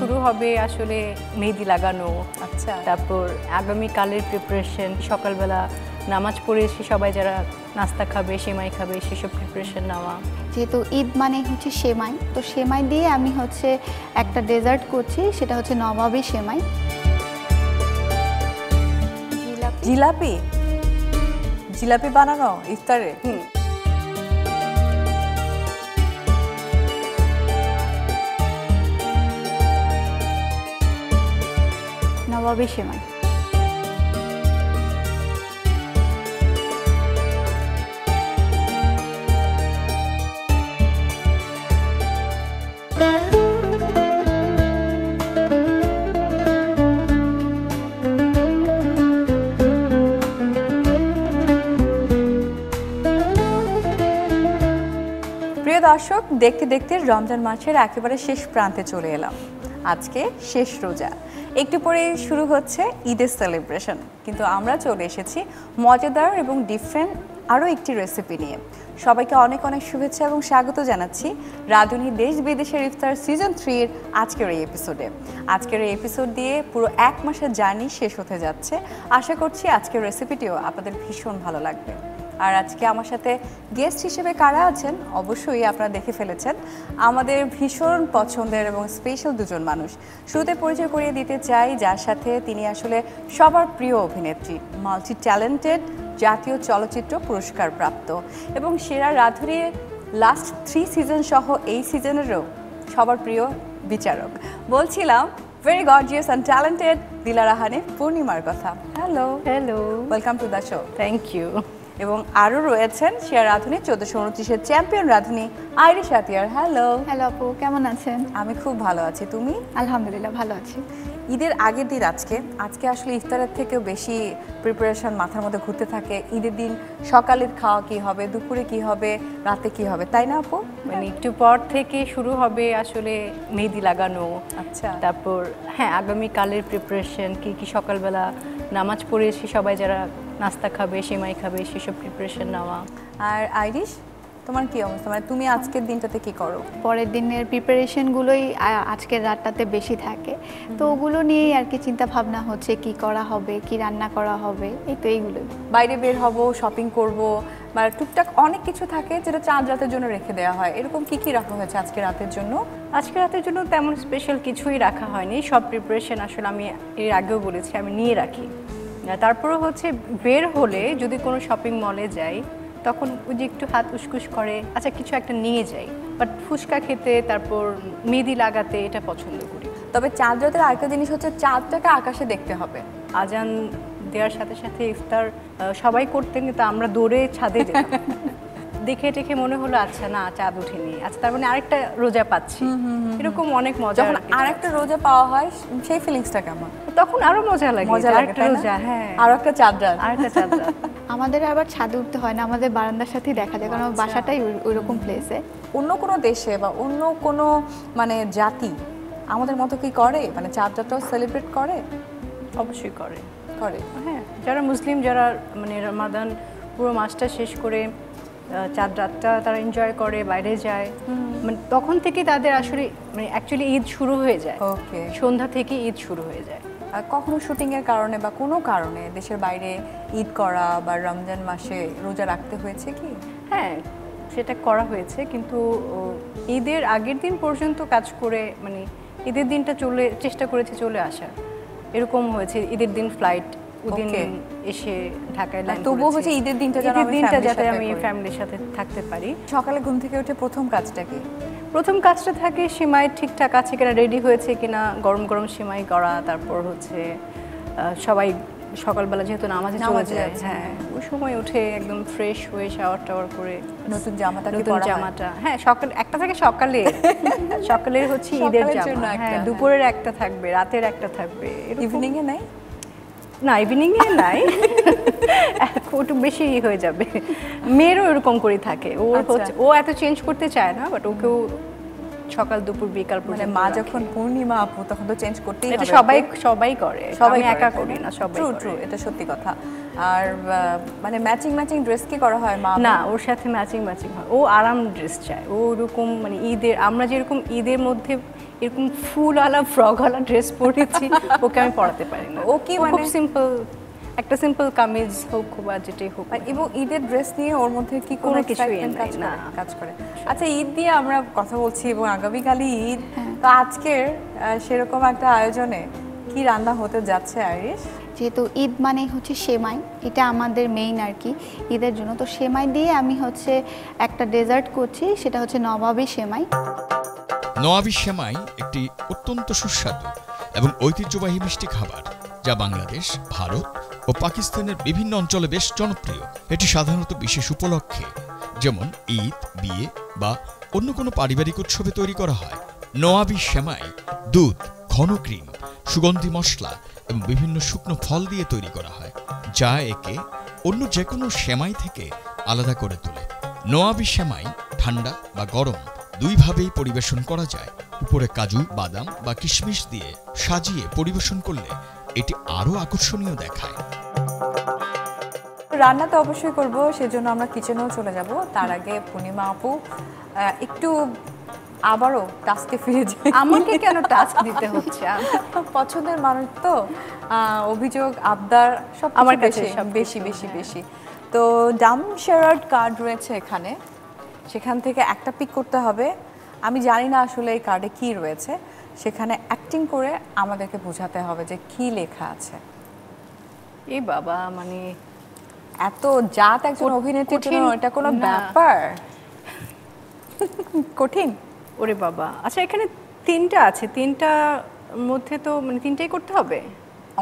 শুরু হবে আসলে মেহেদি লাগানো। আচ্ছা, তারপর আগামীকালের প্রিপারেশন, সকালবেলা নামাজ পড়ে এসে সবাই যারা নাস্তা খাবে, সেমাই খাবে, সেসব প্রিপারেশন নেওয়া। যেহেতু ঈদ মানে হচ্ছে সেমাই, তো সেমাই দিয়ে আমি হচ্ছে একটা ডেজার্ট করছি, সেটা হচ্ছে নবাবী সেমাই। জিলাপি জিলাপি বানানো ইফতারে? নবাবী সেমাই। প্রিয় দর্শক, দেখতে দেখতে রমজান মাসের একেবারে শেষ প্রান্তে চলে এলাম। আজকে শেষ রোজা, একটু পরে শুরু হচ্ছে ঈদের সেলিব্রেশন, কিন্তু আমরা চলে এসেছি মজাদার এবং ডিফারেন্ট আরও একটি রেসিপি নিয়ে। সবাইকে অনেক অনেক শুভেচ্ছা এবং স্বাগত জানাচ্ছি রাঁধুনি দেশ বিদেশের ইফতার সিজন 3-এর আজকের এই এপিসোডে। আজকের এই এপিসোড দিয়ে পুরো 1 মাসের জার্নি শেষ হতে যাচ্ছে। আশা করছি আজকের রেসিপিটিও আপনাদের ভীষণ ভালো লাগবে। আর আজকে আমার সাথে গেস্ট হিসেবে কারা আছেন অবশ্যই আপনারা দেখে ফেলেছেন, আমাদের ভীষণ পছন্দের এবং স্পেশাল দুজন মানুষ। শুরুতে পরিচয় করিয়ে দিতে চাই যার সাথে, তিনি আসলে সবার প্রিয় অভিনেত্রী, মাল্টি ট্যালেন্টেড, জাতীয় চলচ্চিত্র পুরস্কার প্রাপ্ত এবং সেরা রাঁধুনির লাস্ট 3 সিজন সহ এই সিজনেরও সবার প্রিয় বিচারক। বলছিলাম very gorgeous and talented Dilara Hanif পূর্ণিমার কথা। Hello, welcome to the show. Thank you. এবং আরও রয়েছেন সেরা রাঁধুনি 1429-এর চ্যাম্পিয়ন রাঁধুনি আইরিশ আতিয়ার। হ্যালো। হ্যালো আপু, কেমন আছেন? আমি খুব ভালো আছি, তুমি? আলহামদুলিল্লাহ ভালো আছি। ঈদের আগের দিন আজকে আসলে ইফতারের থেকেও বেশি প্রিপারেশন মাথার মধ্যে ঘুরতে থাকে। ঈদের দিন সকালের খাওয়া কি হবে, দুপুরে কি হবে, রাতে কি হবে, তাই না আপু? মানে একটু পর থেকে শুরু হবে আসলে মেহেদি লাগানো। আচ্ছা, তারপর হ্যাঁ আগামীকালের প্রিপারেশন কি সকালবেলা নামাজ পড়ে এসে সবাই যারা নাস্তা খাবে, সেমাই খাবে, সেসব প্রিপারেশন নেওয়া। আর আইরিশ, তোমার কি অবস্থা? মানে তুমি আজকের দিনটাতে কি করো? পরের দিনের প্রিপারেশনগুলোই আজকের রাতটাতে বেশি থাকে, তো ওগুলো নিয়েই আর কি চিন্তা ভাবনা হচ্ছে, কি করা হবে, কি রান্না করা হবে, এই তো এইগুলোই। বাইরে বের হব, শপিং করব, বা টুকটাক অনেক কিছু থাকে যেটা চাঁদ রাতের জন্য রেখে দেওয়া হয়। এরকম কি রাখা হয়েছে আজকে রাতের জন্য? আজকে রাতের জন্য তেমন স্পেশাল কিছুই রাখা হয়নি। সব প্রিপারেশন আসলে আমি এর আগেও বলেছি আমি নিয়ে রাখি। তারপরও হচ্ছে বের হলে যদি কোনো শপিং মলে যাই তখন ওই যে একটু হাত উসকুস করে, আচ্ছা কিছু একটা নিয়ে যাই, বাট ফুচকা খেতে, তারপর মেহেদি লাগাতে এটা পছন্দ করি। তবে চাঁদ রাতের আরেকটা জিনিস হচ্ছে চাঁদটাকে আকাশে দেখতে হবে। আজান দেওয়ার সাথে সাথে ইফতার সবাই করতেন, কিন্তু আমরা দৌড়ে ছাদে যেতাম। দেখে টেখে মনে হলো আচ্ছা না চাঁদ উঠেনি, আচ্ছা তার মানে আরেকটা রোজা পাচ্ছি, এরকম অনেক মজা। যখন আরেকটা রোজা পাওয়া হয় সেই ফিলিংসটা কেমন? তখন আরো মজা লাগে, আরেকটা রোজা, হ্যাঁ আর একটা চাঁদ রাত, আরেকটা চাঁদ রাত। আমাদের আবার ছাদে উঠতে হয় না, আমাদের বারান্দার সাথেই দেখা যায়, কারণ আমার বাসাটাই ওইরকম প্লেসে। অন্য কোনো দেশে বা অন্য কোনো মানে জাতি আমাদের মতো কি করে, মানে চাঁদ রাতটাও সেলিব্রেট করে? অবশ্যই করে। হ্যাঁ, যারা মুসলিম, যারা মানে রমাদান পুরো মাসটা শেষ করে চাঁদ রাতটা তারা এনজয় করে, বাইরে যায়, মানে তখন থেকে তাদের আসলে মানে অ্যাকচুয়ালি ঈদ শুরু হয়ে যায়। ওকে, সন্ধ্যা থেকে ঈদ শুরু হয়ে যায়। আর কখনো শুটিংয়ের কারণে বা কোনো কারণে দেশের বাইরে ঈদ করা বা রমজান মাসে রোজা রাখতে হয়েছে কি? হ্যাঁ, সেটা করা হয়েছে, কিন্তু ঈদের আগের দিন পর্যন্ত কাজ করে মানে ঈদের দিনটা চেষ্টা করেছে চলে আসার, এরকম হয়েছে। ঈদের দিন ফ্লাইট, ওদিন এসে ঢাকায় ল্যান্ড করেছি। তবুও হচ্ছে ঈদের দিনটা যাতে আমি ফ্যামিলির সাথে থাকতে পারি। সকালে ঘুম থেকে উঠে প্রথম কাজটা কি? প্রথম কাজটা থাকে সেমাই ঠিকঠাক আছে কিনা, রেডি হয়েছে কিনা, গরম গরম সেমাই করা। তারপর হচ্ছে সবাই সকালবেলা যেহেতু নামাজে চলে যায়, হ্যাঁ ওই সময় উঠে একদম ফ্রেশ হয়ে শাওয়ার টাওয়ার করে নতুন জামাটা, হ্যাঁ সকাল একটা থাকে সকালের হচ্ছে ঈদের জামা, হ্যাঁ দুপুরের একটা থাকবে, রাতের একটা থাকবে। ইভিনিং এ নাই? না, ইভিনিং এ নাই, একটু বেশি হয়ে যাবে। মেয়েরও এরকম করে থাকে, ও এত চেঞ্জ করতে চায় না, বাট ওকেও সকাল দুপুর বিকাল মানে মা যখন পূর্ণিমা আপু তখন তো চেঞ্জ করতেই হবে। এটা সবাই করে, সবাই একা করি না, সবাই করে। ট্রু, এটা সত্যি কথা। আর মানে ম্যাচিং ড্রেস কি করা হয় মা? না, ওর সাথে ম্যাচিং হয়। ও আরাম ড্রেস চায়, ও ওরকম মানে ঈদের, আমরা যেরকম ঈদের মধ্যে এরকম ফুলওয়ালা ফ্রকওয়ালা ড্রেস পরেছি, ওকে আমি পরাতে পারি না। ও কি খুব মানে? সিম্পল, একটা সিম্পল কামিজ হোক বা যেটাই হোক। এবং ঈদের ড্রেস নিয়ে ওর মধ্যে কি কোনো কোনো কিছুই excitement নাই, না। কাজ করে? আচ্ছা, ঈদ দিয়ে আমরা কথা বলছি এবং আগামীকালই ঈদ, তো আজকের সেরকম একটা আয়োজনে কি রান্না হতে যাচ্ছে আইরিশ? যেহেতু ঈদ মানে হচ্ছে সেমাই, এটা আমাদের মেইন আর কি ঈদের জন্য। তো সেমাই দিয়ে আমি হচ্ছে একটা ডেজার্ট করছি, সেটা হচ্ছে নবাবী সেমাই। নওয়াবী সেমাই একটি অত্যন্ত সুস্বাদু এবং ঐতিহ্যবাহী মিষ্টি খাবার, যা বাংলাদেশ, ভারত ও পাকিস্তানের বিভিন্ন অঞ্চলে বেশ জনপ্রিয়। এটি সাধারণত বিশেষ উপলক্ষে, যেমন ঈদ, বিয়ে বা অন্য কোনো পারিবারিক উৎসবে তৈরি করা হয়। নওয়াবী সেমাই দুধ, ঘন ক্রিম, সুগন্ধি মশলা এবং বিভিন্ন শুকনো ফল দিয়ে তৈরি করা হয়, যা একে অন্য যে কোনো সেমাই থেকে আলাদা করে তোলে। নওয়াবী সেমাই ঠান্ডা বা গরম দুইভাবেই পরিবেশন করা যায়। উপরে কাজু, বাদাম বা কিশমিশ দিয়ে সাজিয়ে পরিবেশন করলে এটি আরও আকর্ষণীয় দেখায়। রান্না তো অবশ্যই করব, সেজন্য আমরা কিচেনেও চলে যাব। তার আগে পূর্ণিমা আপু একটু আবারও টাস্কে ফিরে যাই। আমাকে কেন টাস্ক দিতে হচ্ছে? পছন্দের মানুষ তো, অভিযোগ আবদার সব আমার আমার কাছে কাছে সব বেশি বেশি বেশি। তো ডাম শেয়ার্ড কার্ড রয়েছে এখানে, সেখান থেকে একটা পিক করতে হবে। আমি জানি না আসলে এই কার্ডে কি রয়েছে, সেখানে অ্যাক্টিং করে আমাদেরকে বোঝাতে হবে যে কি লেখা আছে। এই বাবা, মানে এত জাত একজন অভিনেত্রীর জন্য কঠিন এটা কোনো না। ব্যাপার? কঠিন। ওরে বাবা। আচ্ছা, এখানে তিনটা আছে, তিনটার মধ্যে তো মানে তিনটাই করতে হবে?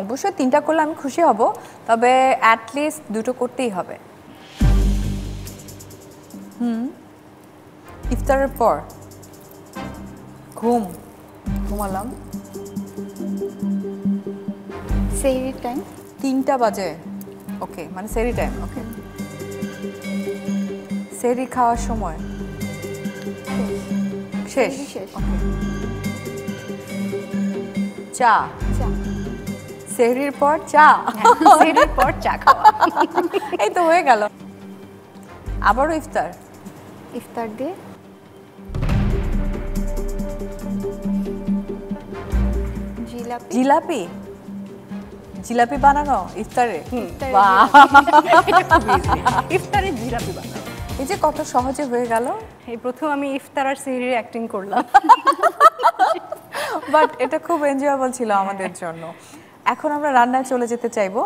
অবশ্যই তিনটা করলে আমি খুশি হব, তবে অ্যাটলিস্ট দুটো করতেই হবে। ইফতারের পর ঘুমালাম সেহরির টাইম 3টা বাজে। ওকে, মানে সেহরি টাইম। ওকে, সেহরি খাওয়ার সময় শেষ। সেহরি শেষ। Okay. চা, চা। সেহরির পর চা, সেহরির পর চা খাওয়া। এই তো হয়ে গেল। আবারও ইফতার। ইফতার দিয়ে জিলাপি। জিলাপি, জিলাপি বানানো ইফতারে। ইফতারে বাহ, ইফতারে জিলাপি বানাও। এই যে কত সহজে হয়ে গেল। এই প্রথম আমি ইফতার আর সেহরির অ্যাক্টিং করলাম। বাট এটা খুব এনজয়েবল ছিল আমাদের জন্য। এখন আমরা রান্নায় চলে যেতে চাইবো।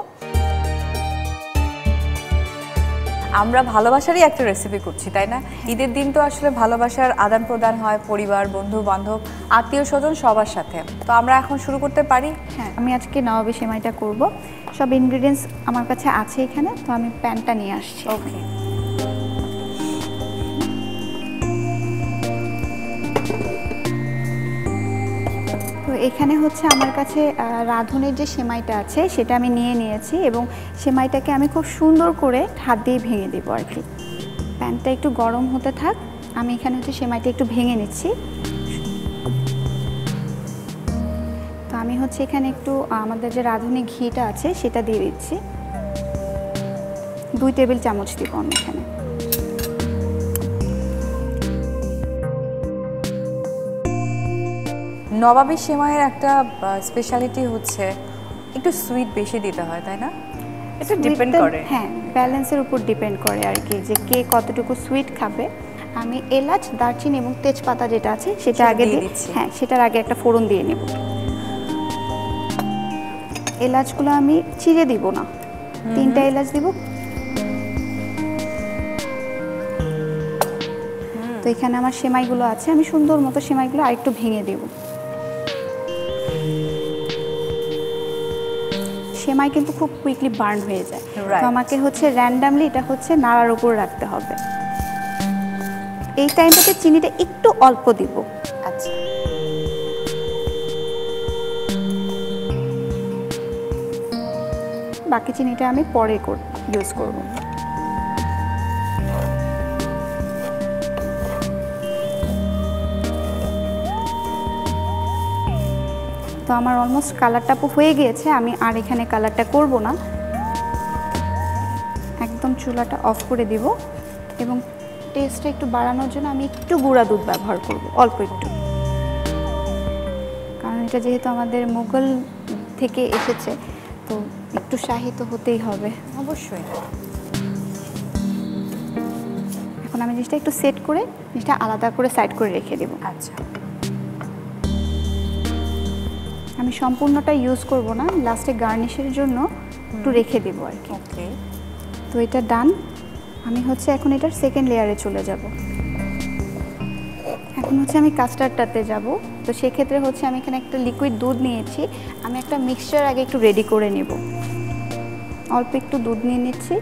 আমরা ভালোবাসারই একটা রেসিপি করছি, তাই না? ঈদের দিন তো আসলে ভালোবাসার আদান প্রদান হয় পরিবার, বন্ধু বান্ধব, আত্মীয় স্বজন সবার সাথে। তো আমরা এখন শুরু করতে পারি। হ্যাঁ, আমি আজকে নবাবী সেমাইটা করব। সব ইনগ্রেডিয়েন্টস আমার কাছে আছে এখানে, তো আমি প্যানটা নিয়ে আসছি। ওকে, তো এখানে হচ্ছে আমার কাছে রাঁধুনের যে সেমাইটা আছে সেটা আমি নিয়ে নিয়েছি, এবং সেমাইটাকে আমি খুব সুন্দর করে হাত দিয়ে ভেঙে দেবো আর কি। প্যানটা একটু গরম হতে থাক, আমি এখানে হচ্ছে সেমাইটা একটু ভেঙে নিচ্ছি। তো আমি হচ্ছে এখানে একটু আমাদের যে রাঁধুনি ঘিটা আছে সেটা দিয়ে দিচ্ছি। 2 টেবিল চামচ দিব আমি এখানে। নবাবী সেমাইয়ের একটা স্পেশালিটি হচ্ছে একটু সুইট বেশি দিতে হয়, তাই না? এটা ডিপেন্ড সুইটটা- করে। হ্যাঁ, ব্যালেন্সের উপর ডিপেন্ড করে আর কি, যে কে কতটুকু সুইট খাবে। আমি এলাচ, দারচিনি এবং তেজপাতা যেটা আছে সেটা সেটা আগে দিয়ে দিই। দিচ্ছি। হ্যাঁ, সেটার আগে একটা ফোড়ন দিয়ে নেব। এলাচগুলো আমি চিড়ে দিব না, 3টা এলাচ দিব। তো এখানে আমার সেমাইগুলো আছে, আমি সুন্দর মতো সেমাইগুলো আরেকটু ভেঙে দেব। সেমাই কিন্তু খুব কুইকলি বার্ন হয়ে যায়, Right. তো আমাকে হচ্ছে র্যান্ডামলি এটা হচ্ছে নাড়ার উপর রাখতে হবে। এই টাইমটাতে চিনিটা একটু অল্প দিব। আচ্ছা, বাকি চিনিটা আমি পরে ইউজ করব। তো আমার অলমোস্ট কালারটা হয়ে গিয়েছে, আমি আর এখানে কালারটা করব না, একদম চুলাটা অফ করে দিব। এবং টেস্টটা একটু বাড়ানোর জন্য আমি একটু গুঁড়া দুধ ব্যবহার করব, অল্প একটু। এটা যেহেতু আমাদের মুঘল থেকে এসেছে, তো একটু শাহী তো হতেই হবে। অবশ্যই। এখন আমি জিনিসটা একটু সেট করে জিনিসটা আলাদা করে সাইড করে রেখে দেব। আচ্ছা, আমি সম্পূর্ণটা ইউজ করব না, লাস্টে গার্নিশের জন্য একটু রেখে দেবো আর কি। ওকে। তো এটা ডান। আমি হচ্ছে এখন এটার সেকেন্ড লেয়ারে চলে যাব। এখন হচ্ছে আমি কাস্টার্ডটাতে যাব। তো সেক্ষেত্রে হচ্ছে আমি এখানে একটা লিকুইড দুধ নিয়েছি। আমি একটা মিক্সচার আগে একটু রেডি করে নেব। অল্প একটু দুধ নিয়ে নিচ্ছি।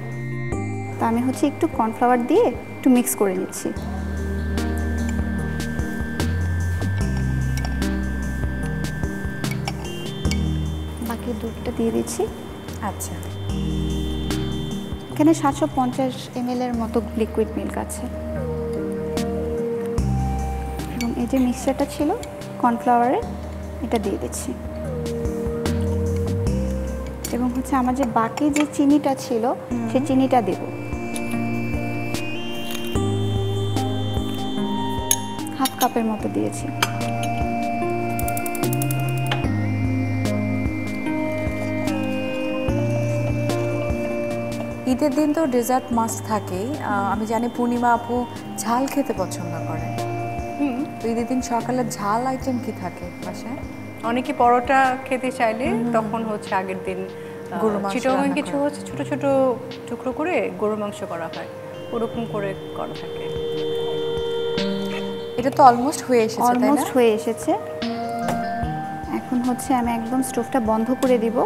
তো আমি হচ্ছে একটু কর্নফ্লাওয়ার দিয়ে একটু মিক্স করে নিচ্ছি। বাকি দুধটা দিয়ে দিচ্ছি। আচ্ছা, এখানে 750 ml এর মতো লিকুইড মিল্ক আছে। এবং এই যে মিক্সচারটা ছিল কর্নফ্লাওয়ারের, এটা দিয়ে দিচ্ছি। এবং হচ্ছে আমার যে বাকি যে চিনিটা ছিল সেই চিনিটা দেব। হাফ কাপের মতো দিয়েছি। ঈদের দিন তো ডেজার্ট মাস্ট থাকেই। আমি জানি পূর্ণিমা আপু ঝাল খেতে পছন্দ করে। তো ঈদের দিন সকালে ঝাল আইটেম কি থাকে বাসায়? অনেকে পরোটা খেতে চাইলে তখন হচ্ছে আগের দিন গরুর মাংস চিটাগাং রান্না কিছু করা। হচ্ছে ছোট ছোট টুকরো করে গরুর মাংস করা হয়, ওরকম করে করা থাকে। এটা তো অলমোস্ট হয়ে এসেছে, তাই না? অলমোস্ট হয়ে এসেছে। এখন হচ্ছে আমি একদম স্টোভটা বন্ধ করে দিব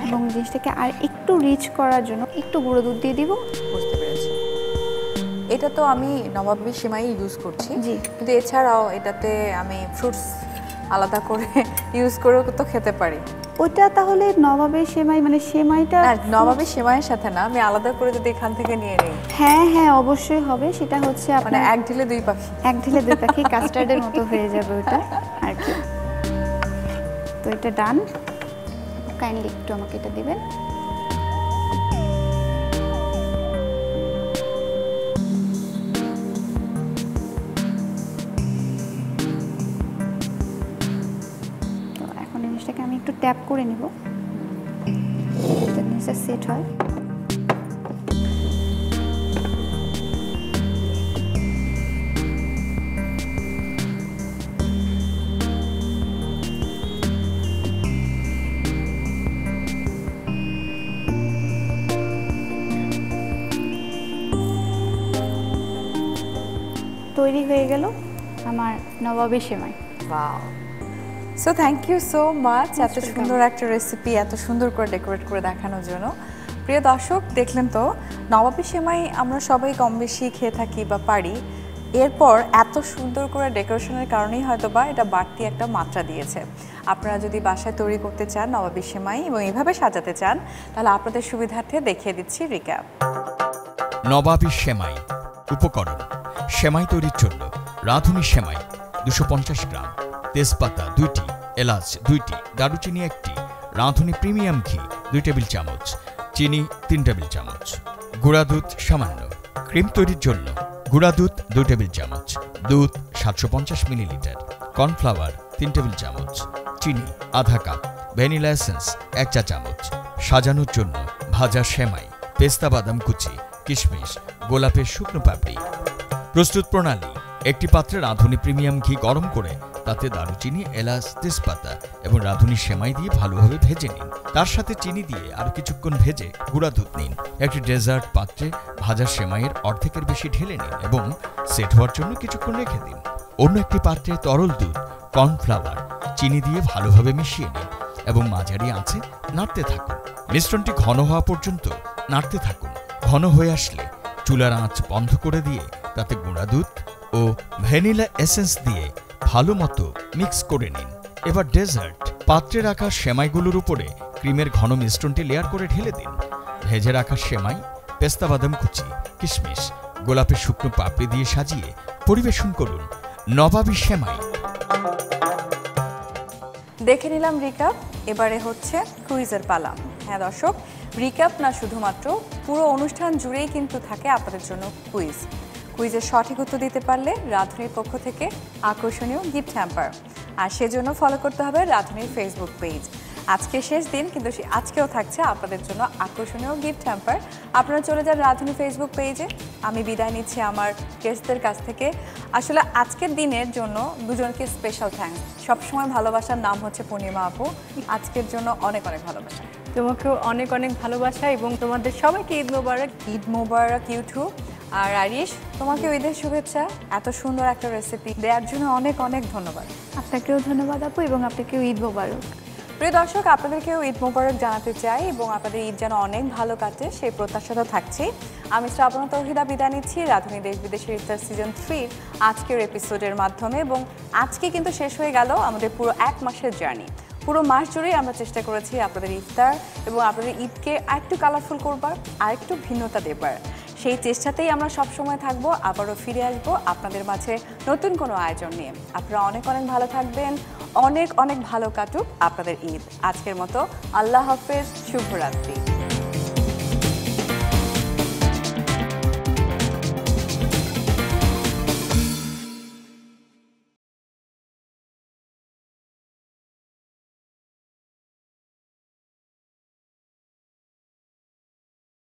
এবং জিনিসটাকে আর একটু রিচ করার জন্য একটু গুঁড়ো দুধ দিয়ে দিব। বুঝতে পেরেছি। এটা তো আমি নবাবী সেমাই ইউজ করছি, জি। কিন্তু এছাড়াও এটাতে আমি ফ্রুটস আলাদা করে ইউজ করেও তো খেতে পারি। ওটা তাহলে নবাবের সেমাই, মানে সেমাইটা না, নবাবী সেমাইয়ের সাথে না, আমি আলাদা করে যদি এখান থেকে নিয়ে নিই। হ্যাঁ হ্যাঁ অবশ্যই হবে। সেটা হচ্ছে মানে আপনার এক ঢিলে দুই পাখি। এক ঢিলে দুই পাখি, কাস্টার্ডের মতো হয়ে যাবে ওটা আর কি। তো এটা ডান। কাইন্ডলি একটু আমাকে এটা দিবেন। তো এখন জিনিসটাকে আমি একটু ট্যাপ করে নিব, জিনিসটা সেট হয়। তৈরি হয়ে গেল আমার নবাবী সেমাই। Wow, so thank you so much এত সুন্দর একটা রেসিপি এত সুন্দর করে ডেকোরেট করে দেখানোর জন্য। প্রিয় দর্শক, দেখলেন তো নবাবী সেমাই আমরা সবাই কম বেশি খেয়ে থাকি বা পারি। এরপর এত সুন্দর করে ডেকোরেশনের কারণেই হয়তো বা এটা বাড়তি একটা মাত্রা দিয়েছে। আপনারা যদি বাসায় তৈরি করতে চান নবাবী সেমাই এবং এভাবে সাজাতে চান, তাহলে আপনাদের সুবিধার্থে দেখিয়ে দিচ্ছি রিক্যাপ। নবাবী সেমাই। উপকরণ: সেমাই তৈরির জন্য রাঁধুনি সেমাই 250 গ্রাম, তেজপাতা 2টি, এলাচ 2টি, দারুচিনি 1টি, রাঁধুনি প্রিমিয়াম ঘি 2 টেবিল চামচ, চিনি 3 টেবিল চামচ, গুঁড়া দুধ সামান্য। ক্রিম তৈরির জন্য গুঁড়া দুধ 2 টেবিল চামচ, দুধ 750 মিলিলিটার, কর্নফ্লাওয়ার 3 টেবিল চামচ, চিনি আধা কাপ, ভ্যানিলা এসেন্স 1 চা চামচ। সাজানোর জন্য ভাজা সেমাই, পেস্তা বাদাম কুচি, কিশমিশ, গোলাপের শুকনো পাপড়ি। প্রস্তুত প্রণালী: একটি পাত্রে রাঁধুনি প্রিমিয়াম ঘি গরম করে তাতে দারুচিনি, এলাচ, তেজপাতা এবং রাঁধুনি সেমাই দিয়ে ভালোভাবে ভেজে নিন। তার সাথে চিনি দিয়ে আরও কিছুক্ষণ ভেজে গুঁড়া দুধ নিন। একটি ডেজার্ট পাত্রে ভাজা সেমাইয়ের অর্ধেকের বেশি ঢেলে নিন এবং সেট হওয়ার জন্য কিছুক্ষণ রেখে দিন। অন্য একটি পাত্রে তরল দুধ, কর্নফ্লাওয়ার, চিনি দিয়ে ভালোভাবে মিশিয়ে নিন এবং মাঝারি আঁচে নাড়তে থাকুন। মিশ্রণটি ঘন হওয়া পর্যন্ত নাড়তে থাকুন। ঘন হয়ে আসলে চুলার আঁচ বন্ধ করে দিয়ে তাতে গুঁড়া দুধ ও ভ্যানিলা এসেন্স দিয়ে ভালো মতো মিক্স করে নিন। এবার ডেজার্ট পাত্রে রাখা সেমাইগুলোর উপরে ক্রিমের ঘন মিশ্রণটি লেয়ার করে ঢেলে দিন। ভেজে রাখা সেমাই, পেস্তা বাদাম কুচি, কিশমিশ, গোলাপের শুকনো পাপড়ি দিয়ে সাজিয়ে পরিবেশন করুন। নবাবী সেমাই। দেখে নিলাম রিক্যাপ, এবারে হচ্ছে কুইজের পালা। হ্যাঁ দর্শক, রিক্যাপ না, শুধুমাত্র পুরো অনুষ্ঠান জুড়েই কিন্তু থাকে আপনাদের জন্য কুইজের সঠিক উত্তর দিতে পারলে রাঁধুনির পক্ষ থেকে আকর্ষণীয় গিফট হ্যাম্পার। আর সেজন্য ফলো করতে হবে রাধুনীর ফেসবুক পেজ। আজকে শেষ দিন, কিন্তু আজকেও থাকছে আপনাদের জন্য আকর্ষণীয় গিফট হ্যাম্পার। আপনারা চলে যান রাধুনী ফেসবুক পেজে। আমি বিদায় নিচ্ছি আমার গেস্টদের কাছ থেকে। আসলে আজকের দিনের জন্য দুজনকে স্পেশাল থ্যাঙ্কস। সবসময় ভালোবাসার নাম হচ্ছে পূর্ণিমা আপু, আজকের জন্য অনেক অনেক ভালোবাসা। তোমাকেও অনেক অনেক ভালোবাসা এবং তোমাদের সবাইকে ঈদ মোবারক। ঈদ মোবারক ইউটিউব। আর আরিশ, তোমাকেও ঈদের শুভেচ্ছা। এত সুন্দর একটা রেসিপি দেওয়ার জন্য অনেক অনেক ধন্যবাদ। আপনাকেও ধন্যবাদ আপু, এবং আপনাকেও ঈদ মোবারক। প্রিয় দর্শক, আপনাদেরকেও ঈদ মোবারক জানাতে চাই এবং আপনাদের ঈদ যেন অনেক ভালো কাটে সেই প্রত্যাশাটা থাকছি। আমি শ্রাবণা তৌহিদা বিদায় নিচ্ছি রাধুনী দেশ বিদেশের ইফতার সিজন 3 আজকের এপিসোডের মাধ্যমে। এবং আজকে কিন্তু শেষ হয়ে গেল আমাদের পুরো 1 মাসের জার্নি। পুরো মাস জুড়েই আমরা চেষ্টা করেছি আপনাদের ইফতার এবং আপনাদের ঈদকে আরেকটু কালারফুল করবার, আরেকটু ভিন্নতা দেবার। সেই চেষ্টাতেই আমরা সবসময় থাকবো। আবারও ফিরে আসবো আপনাদের মাঝে নতুন কোনো আয়োজন নিয়ে। আপনারা অনেক অনেক ভালো থাকবেন, অনেক অনেক ভালো কাটুক আপনাদের ঈদ। আজকের মতো আল্লাহ হাফেজ, শুভরাত্রি।